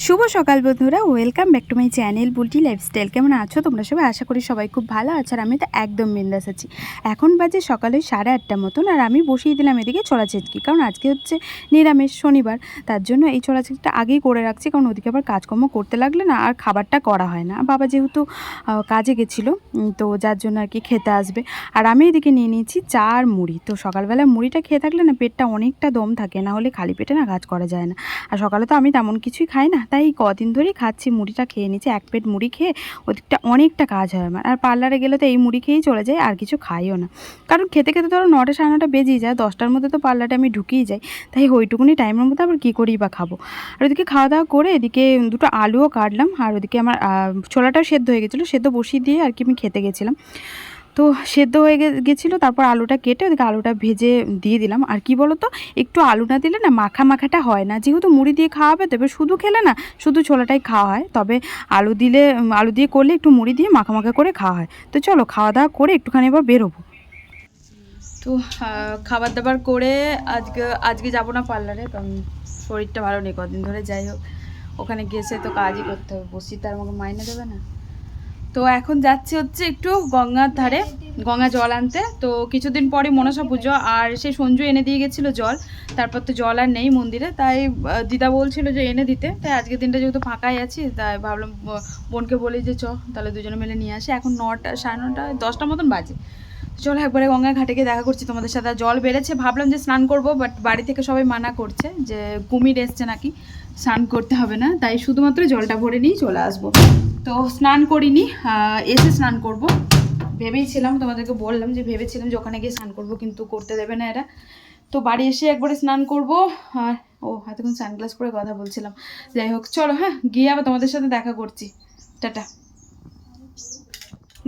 শুভ সকাল বন্ধুরা, welcome back to my channel Bulti lifestyle. কেমন আছো তোমরা সবাই? আশা করি সবাই খুব ভালো আছো, আর আমি তো একদম বিন্দাস আছি। এখন বাজে সকালে 8:30 মতন, আর আমি বসিয়ে দিলাম এদিকে ছোলা চেটকি, কারণ আজকে হচ্ছে নিরামিষ শনিবার। তার জন্য এই ছোলা চেটকিটা আগেই করে রাখছি, কারণ ওদিকে আবার কাজকর্ম করতে লাগলে না আর খাবারটা করা হয় না। বাবা যেহেতু কাজে গেছিলো, তো যার জন্য আর কি খেতে আসবে। আর আমি এদিকে নিয়ে নিয়েছি চা আর মুড়ি। তো সকালবেলা মুড়িটা খেয়ে থাকলে না পেটটা অনেকটা দম থাকে, না হলে খালি পেটে না কাজ করা যায় না। আর সকালে তো আমি তেমন কিছুই খাই না, তাই কদিন ধরেই খাচ্ছি, মুড়িটা খেয়ে নিচ্ছি। এক প্লেট মুড়ি খেয়ে ওদিকটা অনেকটা কাজ হয় আমার। আর পার্লারে গেলে তো এই মুড়ি খেয়েই চলে যায়, আর কিছু খাইও না, কারণ খেতে খেতে ধরো 9টা 9:30 বেজেই যায়। 10টার মধ্যে তো পার্লারে আমি ঢুকিয়ে যাই, তাই ওইটুকুনি টাইমের মধ্যে আবার কী করি বা খাবো। আর ওদিকে খাওয়া দাওয়া করে এদিকে দুটো আলুও কাটলাম, আর ওদিকে আমার ছোলাটাও সেদ্ধ হয়ে গেছিলো, সেদ্ধ বসিয়ে দিয়ে আর কি আমি খেতে গেছিলাম। তো সেদ্ধ হয়ে গেছিলো, তারপর আলুটা কেটে ওদিকে আলুটা ভেজে দিয়ে দিলাম। আর কি বলো তো, একটু আলু না দিলে না মাখা মাখাটা হয় না, যেহেতু মুড়ি দিয়ে খাওয়া হবে, তবে শুধু খেলে না শুধু ছোলাটাই খাওয়া হয়, তবে আলু দিয়ে করলে একটু মুড়ি দিয়ে মাখা মাখা করে খাওয়া হয়। তো চলো খাওয়া দাওয়া করে একটুখানি এবার বেরোবো। তো খাবার দাবার করে আজকে যাবো না পার্লারে, কারণ শরীরটা ভালো নেই কদিন ধরে। যাই হোক, ওখানে গেছে তো কাজই করতে হবে, বসি তার আমাকে মাইনে দেবে না। তো এখন যাচ্ছি হচ্ছে একটু গঙ্গার ধারে, গঙ্গা জল আনতে। তো কিছুদিন পরে মনসা পুজো, আর সেই সঞ্জু এনে দিয়ে গেছিলো জল। তারপর তো জল আর নেই মন্দিরে, তাই দিদা বলছিল যে এনে দিতে। তাই আজকের দিনটা যেহেতু ফাঁকাই আছি, তাই ভাবলাম বোনকে বলি যে তাহলে দুজনে মিলে নিয়ে আসি। এখন 9টা 9:30 10টা মতন বাজে। চলো একবারে গঙ্গা ঘাটে গিয়ে দেখা করছি তোমাদের সাথে। জল বেড়েছে, ভাবলাম যে স্নান করব, বাট বাড়ি থেকে সবাই মানা করছে যে কুমির এসছে নাকি, স্নান করতে হবে না, তাই শুধুমাত্র জলটা ভরে নিয়ে চলে আসবো। তো স্নান করিনি, এসে স্নান করব ভেবেইছিলাম, তোমাদেরকে বললাম যে ভেবেছিলাম যে ওখানে গিয়ে স্নান করব, কিন্তু করতে দেবে না এরা। তো বাড়ি এসে একবারে স্নান করব। আর এতক্ষণ সানগ্লাস পরে কথা বলছিলাম। যাই হোক চলো, হ্যাঁ গিয়ে আবার তোমাদের সাথে দেখা করছি। টাটা।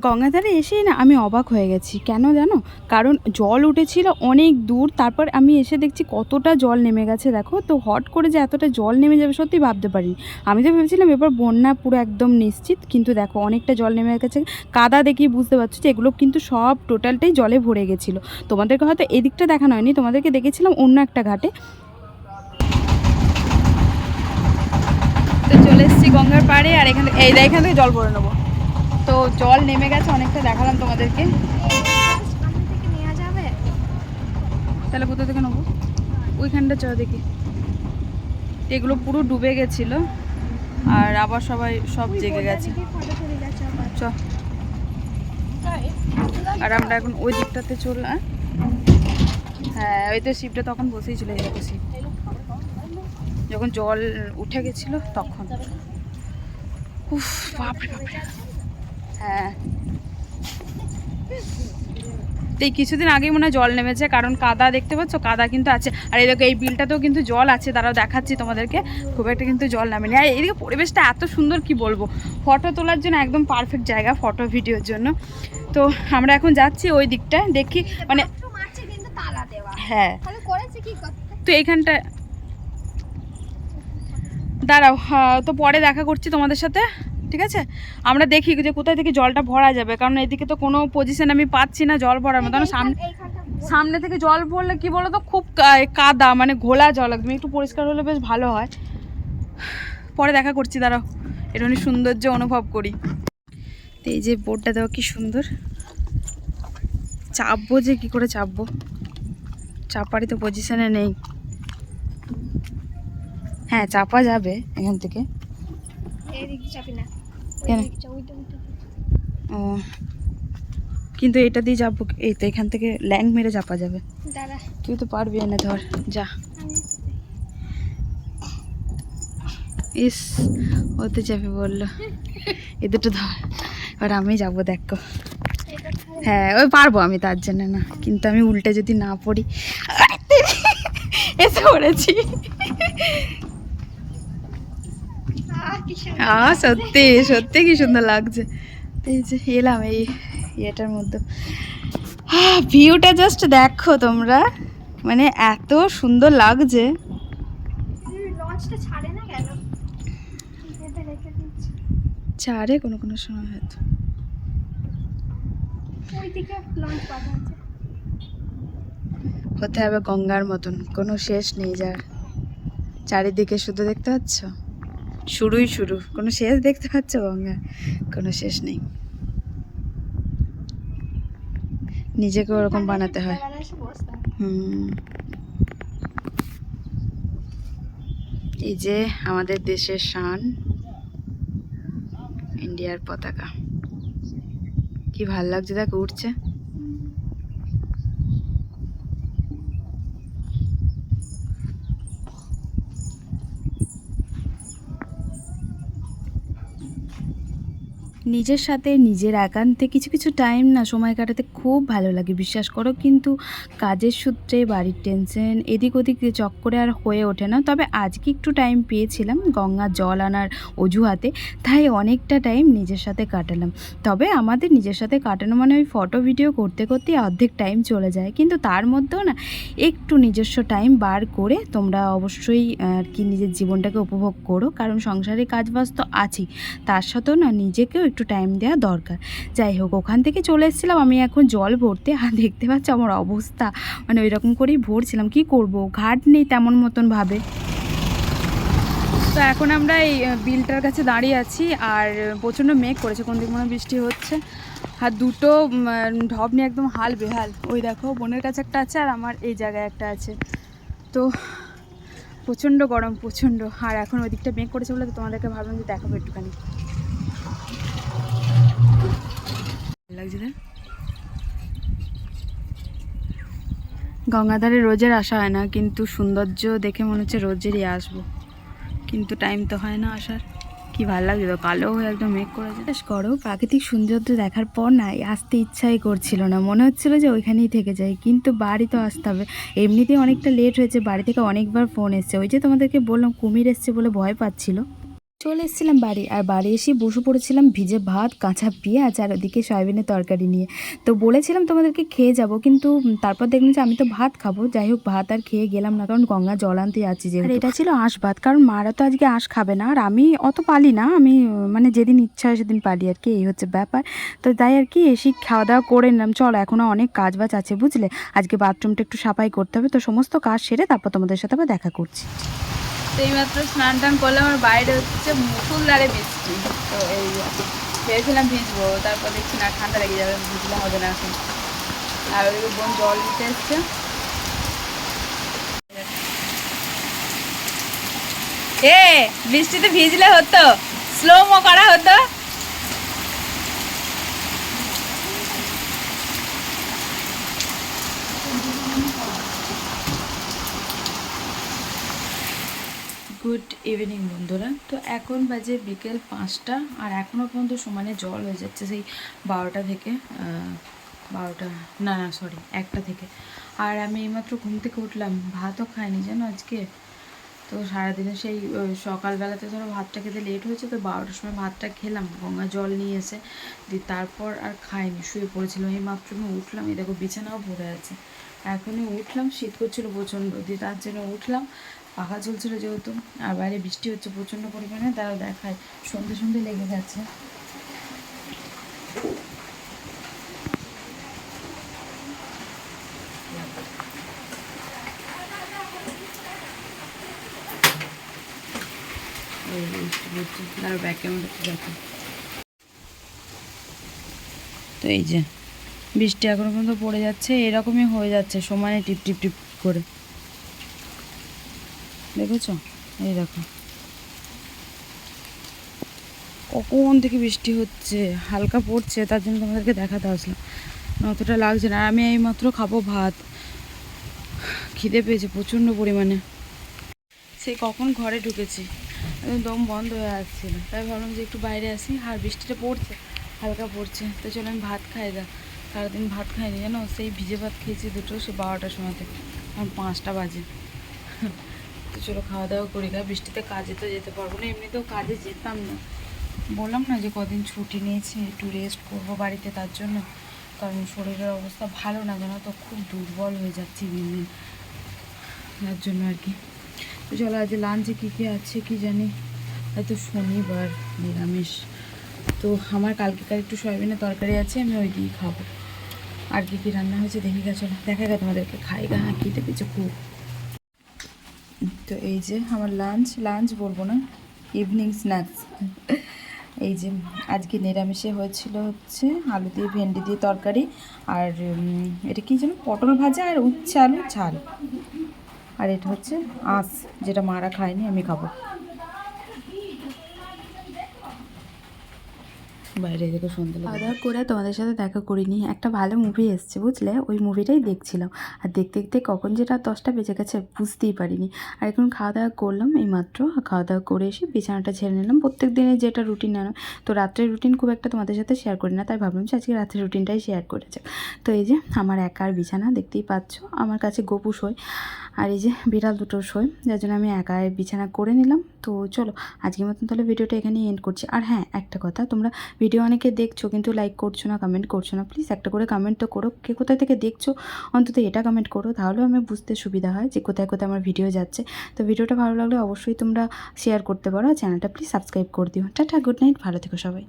গঙ্গাধারে এসেই না আমি অবাক হয়ে গেছি, কেন জানো? কারণ জল উঠেছিল অনেক দূর, তারপর আমি এসে দেখছি কতটা জল নেমে গেছে। দেখো তো, হট করে যে এতটা জল নেমে যাবে সত্যি ভাবতে পারিনি। আমি তো ভেবেছিলাম এবার বন্যা পুরো একদম নিশ্চিত, কিন্তু দেখো অনেকটা জল নেমে গেছে। কাদা দেখি বুঝতে পারছো যে এগুলো কিন্তু সব টোটালটাই জলে ভরে গেছিলো। তোমাদেরকে হয়তো এদিকটা দেখানো হয়নি, তোমাদেরকে দেখেছিলাম অন্য একটা ঘাটে। তো চলে এসেছি গঙ্গার পাড়ে, আর এখান থেকে জল ভরে নেবো। তো জল নেমে গেছে অনেকটা, দেখালাম তোমাদেরকে। তাহলে কোথা থেকে নেবো? ওইখানটা চ দেখি। এগুলো পুরো ডুবে গেছিল, আর আবার সব জেগে গেছে। চ, আর আমরা এখন ওই দিকটাতে চললাম। হ্যাঁ, ওই তো শিবটা তখন বসেই ছিল, এরকম শিব যখন জল উঠে গেছিল তখন। উফ বাপরে বাপরে। হ্যাঁ, এই কিছুদিন আগেই মনে হয় জল নেমেছে, কারণ কাদা দেখতে পাচ্ছ, কাদা কিন্তু আছে। আর এদিকে এই বিলটাতেও কিন্তু জল আছে, তারাও দেখাচ্ছি তোমাদেরকে। খুব একটা কিন্তু জল নামেনি। আর এদিকে পরিবেশটা এত সুন্দর, কি বলবো, ফটো তোলার জন্য একদম পারফেক্ট জায়গা, ফটো ভিডিওর জন্য। তো আমরা এখন যাচ্ছি ওই দিকটায়, দেখি মানে। হ্যাঁ, তো এইখানটা দাঁড়াও, তো পরে দেখা করছি তোমাদের সাথে, ঠিক আছে? আমরা দেখি যে কোথায় থেকে জলটা ভরা যাবে, কারণ এদিকে তো কোনো পজিশন আমি পাচ্ছি না জল ভরার মতো। সামনে থেকে জল পড়লে কি বলো তো, খুব কাদা, মানে ঘোলা জল একদম। একটু পরিষ্কার হলে বেশ ভালো হয়। পরে দেখা করছি, দাঁড়াও এরকম সৌন্দর্য অনুভব করি। তো এই যে বোর্ডটা দেওয়া, কি সুন্দর। চাপবো যে কি করে চাপবো, চাপারই তো পজিশনে নেই। হ্যাঁ, চাপা যাবে এখান থেকে। ও, কিন্তু এটা দিয়ে যাবো, এই তো এখান থেকে ল্যাং মেরে চাপা যাবে। তুই তো পারবি, এনে ধর, যা। ইস, ওতে যাবে বললো, এ দুটো ধর, এবার আমি যাবো, দেখো। হ্যাঁ, ওই পারবো আমি, তার জন্য না, কিন্তু আমি উল্টে যদি না পড়ি। এসে পড়েছি। সত্যি সত্যি কি সুন্দর লাগছে। এই যে এলাম এই ইয়েটার মধ্যে, ভিউটা জাস্ট দেখো তোমরা, মানে এত সুন্দর লাগছে। ছাড়ে কোনো কোনো সময় হয়তো। হতে হবে গঙ্গার মতন, কোনো শেষ নেই যার, চারিদিকে শুধু দেখতে পাচ্ছ শুরুই শুরু, কোনো শেষ দেখতে পাচ্ছ গঙ্গা? কোনো শেষ নেই। নিজেকে ওরকম বানাতে হয়। এই যে আমাদের দেশের শান, ইন্ডিয়ার পতাকা, কি ভাল লাগছে দেখো উঠছে। নিজের সাথে নিজের একান্তে কিছু কিছু টাইম না সময় কাটাতে খুব ভালো লাগে, বিশ্বাস করো। কিন্তু কাজের সূত্রে বাড়ির টেনশন এদিক ওদিক চক্করে আর হয়ে ওঠে না। তবে আজকে একটু টাইম পেয়েছিলাম গঙ্গার জল আনার অজুহাতে, তাই অনেকটা টাইম নিজের সাথে কাটালাম। তবে আমাদের নিজের সাথে কাটানো মানে ওই ফটো ভিডিও করতে করতে অর্ধেক টাইম চলে যায়, কিন্তু তার মধ্যেও না একটু নিজস্ব টাইম বার করে তোমরা অবশ্যই আর কি নিজের জীবনটাকে উপভোগ করো, কারণ সংসারে কাজবাজ তো আছেই, তার সাথেও না নিজেকেও একটু টাইম দেওয়া দরকার। যাই হোক, ওখান থেকে চলে এসেছিলাম আমি এখন জল ভরতে, আর দেখতে পাচ্ছ আমার অবস্থা, মানে ওই রকম করেই ভরছিলাম। কি করব, ঘাট নেই তেমন মতন ভাবে। তো এখন আমরা এই বিলটার কাছে দাঁড়িয়ে আছি, আর প্রচণ্ড মেঘ করেছে, কোন দিক মনে বৃষ্টি হচ্ছে। আর দুটো ঢপ নিয়ে একদম হাল বেহাল। ওই দেখো বোনের কাছে একটা আছে, আর আমার এই জায়গায় একটা আছে। তো প্রচণ্ড গরম, প্রচণ্ড। আর এখন ওই দিকটা মেঘ করেছে বলে তো তোমাদেরকে ভাবলাম যে দেখাবো একটুখানি। লাগছে না? গঙ্গাধারে রোজের আসা হয় না, কিন্তু সৌন্দর্য দেখে মনে হচ্ছে রোজেরই আসবো, কিন্তু টাইম তো হয় না আসার। কি ভালো লাগছে তো, কালো হয়ে একদম মেঘ করেছে। বেশ করো, প্রাকৃতিক সৌন্দর্য দেখার পর না আসতে ইচ্ছাই করছিল না, মনে হচ্ছিল যে ওইখানেই থেকে যাই, কিন্তু বাড়ি তো আসতে হবে। এমনিতেই অনেকটা লেট হয়েছে, বাড়ি থেকে অনেকবার ফোন এসছে। ওই যে তোমাদেরকে বললাম কুমির এসছে বলে ভয় পাচ্ছিল। চলে এসেছিলাম বাড়ি, আর বাড়ি এসে বসে পড়েছিলাম ভিজে ভাত, কাঁচা পেঁয়াজ, আর ওদিকে সয়াবিনের তরকারি নিয়ে। তো বলেছিলাম তোমাদেরকে খেয়ে যাব, কিন্তু তারপর দেখলাম যে আমি তো ভাত খাবো। যাই হোক, ভাত আর খেয়ে গেলাম না, কারণ গঙ্গা জল আনতে যাচ্ছি যে। আর এটা ছিল আঁশ ভাত, কারণ মারা তো আজকে আঁশ খাবে না, আর আমি অত পালি না, আমি মানে যেদিন ইচ্ছা হয় সেদিন পালি আর কি, এই হচ্ছে ব্যাপার। তো তাই আর কি এসে খাওয়া দাওয়া করে নিলাম। চলো, এখনও অনেক কাজ বাজ আছে বুঝলে, আজকে বাথরুমটা একটু সাফাই করতে হবে, তো সমস্ত কাজ সেরে তারপর তোমাদের সাথে আবার দেখা করছি। তো এইমাত্র স্নান টান করলাম, আর বাইরে হচ্ছে মুসুলধারে বৃষ্টি। তো এই ভেবেছিলাম ভিজবো, তারপর দেখছি না ঠান্ডা লেগে যাবে, ভিজলে হবে না এখন। আর ওইদিকে বোন জল দিতে এসছে। বৃষ্টিতে ভিজলে হতো, স্লোমো করা হতো। গুড ইভিনিং বন্ধুরা। তো এখন বাজে বিকেল 5টা, আর এখনও পর্যন্ত সমানে জল হয়ে যাচ্ছে সেই 12টা থেকে, 12টা না না সরি 1টা থেকে। আর আমি এইমাত্র ঘুম থেকে উঠলাম, ভাতও খাইনি জানো আজকে। তো সারাদিনে সেই সকালবেলাতে ধরো ভাতটা খেতে লেট হয়েছে, তো 12টার সময় ভাতটা খেলাম, গঙ্গা জল নিয়ে এসে দিয়ে তারপর আর খাইনি, শুয়ে পড়েছিলাম। এই মাত্র আমি উঠলাম, এই দেখো বিছানাও ভরে আছে। এখনই উঠলাম, শীত করছিল প্রচণ্ড, দিয়ে তার জন্য উঠলাম, পাখা চলছিল যেহেতু, আর বাইরে বৃষ্টি হচ্ছে প্রচণ্ড পরিমাণে। তারাও দেখায় সন্ধে সন্ধে লেগে গেছে। তো এই যে বৃষ্টি এখনো পর্যন্ত পড়ে যাচ্ছে, এরকমই হয়ে যাচ্ছে সমানে টিপ টিপ টিপ করে, দেখেছো? এই দেখো কখন থেকে বৃষ্টি হচ্ছে, হালকা পড়ছে, তার জন্য তোমাদেরকে দেখাতে আসলাম, অতটা লাগছে না। আর আমি এইমাত্র খাবো ভাত, খিদে পেয়েছে প্রচণ্ড পরিমাণে। সেই কখন ঘরে ঢুকেছি, দম বন্ধ হয়ে আসছিল, তাই ভাবলাম যে একটু বাইরে আসি। আর বৃষ্টিটা পড়ছে, হালকা পড়ছে, তো চলো আমি ভাত খাই। সারাদিন ভাত খাইনি জানো, সেই ভিজে ভাত খেয়েছি দুটো, সে 12টার সময়তে, এখন 5টা বাজে। তো চলো খাওয়া দাওয়া করি, বৃষ্টিতে কাজে তো যেতে পারবো না, এমনিতেও কাজে যেতাম না, বললাম না যে কদিন ছুটি নিয়েছি, একটু রেস্ট করবো বাড়িতে, তার জন্য। কারণ শরীরের অবস্থা ভালো না জানো তো, খুব দুর্বল হয়ে যাচ্ছি দিন দিন, তার জন্য আর কি। তো চলো আজ লাঞ্চে কী কী আছে কি জানি, হয়তো শনিবার নিরামিষ। তো আমার কালকেকার একটু সয়াবিনের তরকারি আছে, আমি ওই দিয়েই খাবো। আর কী কী রান্না হয়েছে দেখি গা, চলো দেখা গা তোমাদেরকে, খাই গা, হ্যাঁ খেতে পেয়েছে খুব। তো এই যে আমার লাঞ্চ বলবো না, ইভিনিং স্ন্যাক্স। এই যে আজকে নিরামিষে হয়েছিল হচ্ছে আলু দিয়ে ভেন্ডি দিয়ে তরকারি, আর এটা কি যেন পটল ভাজা আর উচ্ছে আলু ঝাল, আর এটা হচ্ছে আঁশ, যেটা মারা খায়নি, আমি খাবো। বাইরে দেখে সন্ধ্যে খাওয়া দাওয়া করে তোমাদের সাথে দেখা করিনি, একটা ভালো মুভি এসছে বুঝলে, ওই মুভিটাই দেখছিলাম। আর দেখতে দেখতে কখন যে রাত 10টা বেজে গেছে বুঝতেই পারিনি। আর এখন খাওয়া দাওয়া করলাম এইমাত্র, খাওয়া দাওয়া করে এসে বিছানাটা ছেড়ে নিলাম। প্রত্যেক দিনের যেটা রুটিন আনো, তো রাত্রের রুটিন খুব একটা তোমাদের সাথে শেয়ার করি না, তাই ভাবলাম যে আজকে রাত্রের রুটিনটাই শেয়ার করেছে। তো এই যে আমার একার বিছানা দেখতেই পাচ্ছ, আমার কাছে গপু শোয় আর এই যে বিড়াল দুটো শোয়, যার জন্য আমি একাই বিছানা করে নিলাম। তো চলো আজকের মতন তাহলে ভিডিওটা এখানেই এন্ড করছি। আর হ্যাঁ, একটা কথা, তোমরা ভিডিও অনেকে দেখছো কিন্তু লাইক করছো না, কমেন্ট করছো না। প্লিজ একটা করে কমেন্ট তো করো, কে কোথায় থেকে দেখছো অন্তত এটা কমেন্ট করো, তাহলেও আমি বুঝতে সুবিধা হয় যে কোথায় কোথায় আমার ভিডিও যাচ্ছে। তো ভিডিওটা ভালো লাগলে অবশ্যই তোমরা শেয়ার করতে পারো, চ্যানেলটা প্লিজ সাবস্ক্রাইব করে দিও। টাটা, গুড নাইট, ভালো থেকো সবাই।